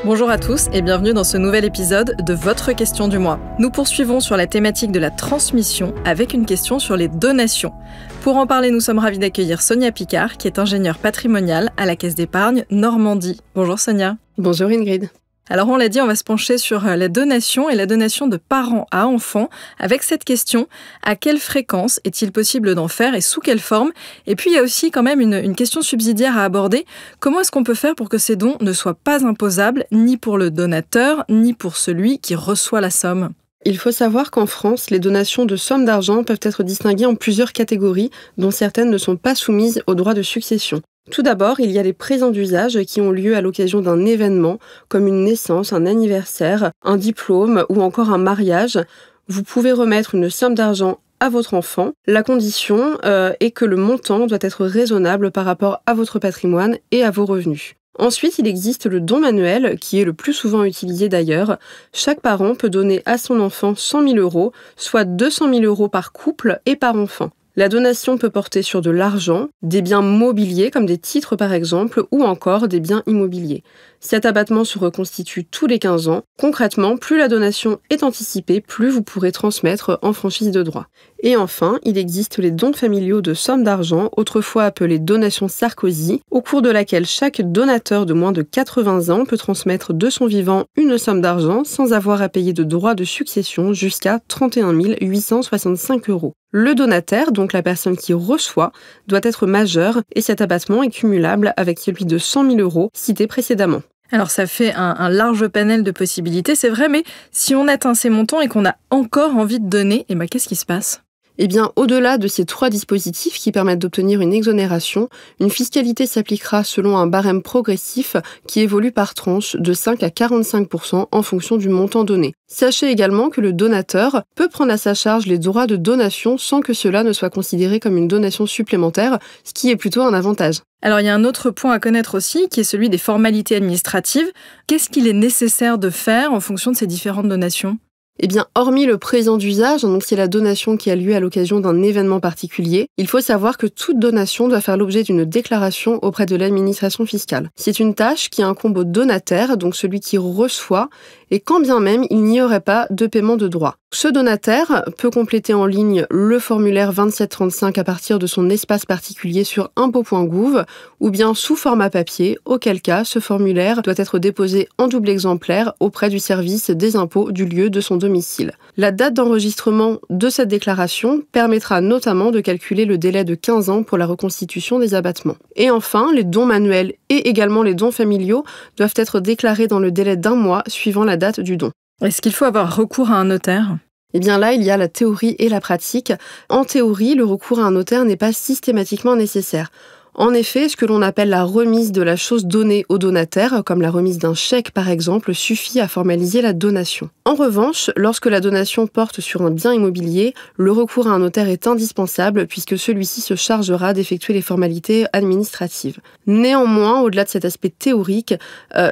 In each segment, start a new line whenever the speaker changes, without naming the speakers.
Bonjour à tous et bienvenue dans ce nouvel épisode de Votre question du mois. Nous poursuivons sur la thématique de la transmission avec une question sur les donations. Pour en parler, nous sommes ravis d'accueillir Sonia Picard, qui est ingénieure patrimoniale à la Caisse d'épargne Normandie. Bonjour Sonia.
Bonjour Ingrid.
Alors on l'a dit, on va se pencher sur la donation et la donation de parents à enfants avec cette question: à quelle fréquence est-il possible d'en faire et sous quelle forme? Et puis il y a aussi quand même une question subsidiaire à aborder. Comment est-ce qu'on peut faire pour que ces dons ne soient pas imposables ni pour le donateur ni pour celui qui reçoit la somme?
Il faut savoir qu'en France, les donations de sommes d'argent peuvent être distinguées en plusieurs catégories, dont certaines ne sont pas soumises au droit de succession. Tout d'abord, il y a les présents d'usage qui ont lieu à l'occasion d'un événement, comme une naissance, un anniversaire, un diplôme ou encore un mariage. Vous pouvez remettre une somme d'argent à votre enfant. La condition est que le montant doit être raisonnable par rapport à votre patrimoine et à vos revenus. Ensuite, il existe le don manuel, qui est le plus souvent utilisé d'ailleurs. Chaque parent peut donner à son enfant 100 000 €, soit 200 000 € par couple et par enfant. La donation peut porter sur de l'argent, des biens mobiliers comme des titres par exemple, ou encore des biens immobiliers. Cet abattement se reconstitue tous les 15 ans. Concrètement, plus la donation est anticipée, plus vous pourrez transmettre en franchise de droit. Et enfin, il existe les dons familiaux de sommes d'argent, autrefois appelées donations Sarkozy, au cours de laquelle chaque donateur de moins de 80 ans peut transmettre de son vivant une somme d'argent sans avoir à payer de droits de succession jusqu'à 31 865 €. Le donataire, donc la personne qui reçoit, doit être majeur et cet abattement est cumulable avec celui de 100 000 € cité précédemment.
Alors ça fait un large panel de possibilités, c'est vrai, mais si on atteint ces montants et qu'on a encore envie de donner, qu'est-ce qui se passe ?
Eh bien, au-delà de ces 3 dispositifs qui permettent d'obtenir une exonération, une fiscalité s'appliquera selon un barème progressif qui évolue par tranche de 5 à 45% en fonction du montant donné. Sachez également que le donateur peut prendre à sa charge les droits de donation sans que cela ne soit considéré comme une donation supplémentaire, ce qui est plutôt un avantage.
Alors il y a un autre point à connaître aussi, qui est celui des formalités administratives. Qu'est-ce qu'il est nécessaire de faire en fonction de ces différentes donations ?
Eh bien, hormis le présent d'usage, donc c'est la donation qui a lieu à l'occasion d'un événement particulier, il faut savoir que toute donation doit faire l'objet d'une déclaration auprès de l'administration fiscale. C'est une tâche qui incombe au donataire, donc celui qui reçoit, et quand bien même il n'y aurait pas de paiement de droit. Ce donataire peut compléter en ligne le formulaire 2735 à partir de son espace particulier sur impôts.gouv ou bien sous format papier, auquel cas ce formulaire doit être déposé en double exemplaire auprès du service des impôts du lieu de son domicile. La date d'enregistrement de cette déclaration permettra notamment de calculer le délai de 15 ans pour la reconstitution des abattements. Et enfin, les dons manuels et également les dons familiaux doivent être déclarés dans le délai d'1 mois suivant la date du don.
Est-ce qu'il faut avoir recours à un notaire ?
Eh bien là, il y a la théorie et la pratique. En théorie, le recours à un notaire n'est pas systématiquement nécessaire. En effet, ce que l'on appelle la remise de la chose donnée au donataire, comme la remise d'un chèque par exemple, suffit à formaliser la donation. En revanche, lorsque la donation porte sur un bien immobilier, le recours à un notaire est indispensable puisque celui-ci se chargera d'effectuer les formalités administratives. Néanmoins, au-delà de cet aspect théorique,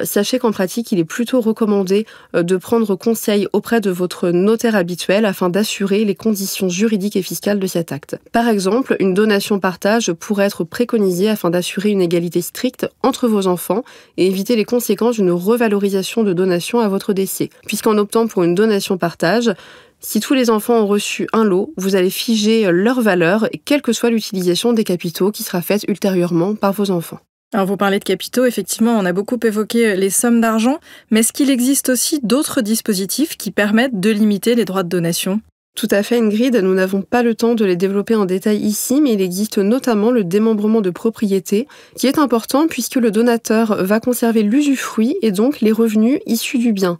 sachez qu'en pratique, il est plutôt recommandé de prendre conseil auprès de votre notaire habituel afin d'assurer les conditions juridiques et fiscales de cet acte. Par exemple, une donation-partage pourrait être préconisée afin d'assurer une égalité stricte entre vos enfants et éviter les conséquences d'une revalorisation de donation à votre décès. Puisqu'en optant pour une donation partage, si tous les enfants ont reçu un lot, vous allez figer leur valeur, quelle que soit l'utilisation des capitaux qui sera faite ultérieurement par vos enfants.
Alors vous parlez de capitaux, effectivement, on a beaucoup évoqué les sommes d'argent, mais est-ce qu'il existe aussi d'autres dispositifs qui permettent de limiter les droits de donation ?
Tout à fait Ingrid, nous n'avons pas le temps de les développer en détail ici, mais il existe notamment le démembrement de propriété, qui est important puisque le donateur va conserver l'usufruit et donc les revenus issus du bien.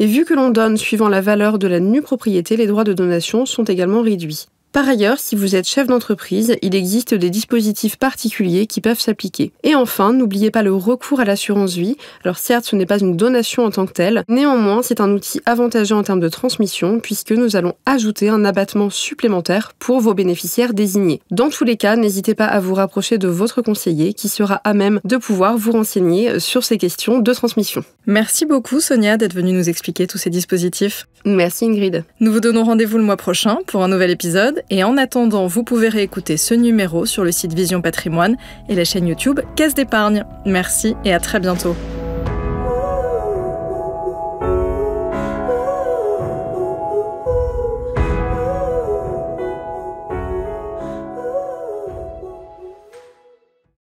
Et vu que l'on donne suivant la valeur de la nue propriété, les droits de donation sont également réduits. Par ailleurs, si vous êtes chef d'entreprise, il existe des dispositifs particuliers qui peuvent s'appliquer. Et enfin, n'oubliez pas le recours à l'assurance vie. Alors certes, ce n'est pas une donation en tant que telle, néanmoins, c'est un outil avantageux en termes de transmission puisque nous allons ajouter un abattement supplémentaire pour vos bénéficiaires désignés. Dans tous les cas, n'hésitez pas à vous rapprocher de votre conseiller qui sera à même de pouvoir vous renseigner sur ces questions de transmission.
Merci beaucoup Sonia d'être venue nous expliquer tous ces dispositifs.
Merci Ingrid.
Nous vous donnons rendez-vous le mois prochain pour un nouvel épisode. Et en attendant, vous pouvez réécouter ce numéro sur le site Vision Patrimoine et la chaîne YouTube Caisse d'épargne. Merci et à très bientôt.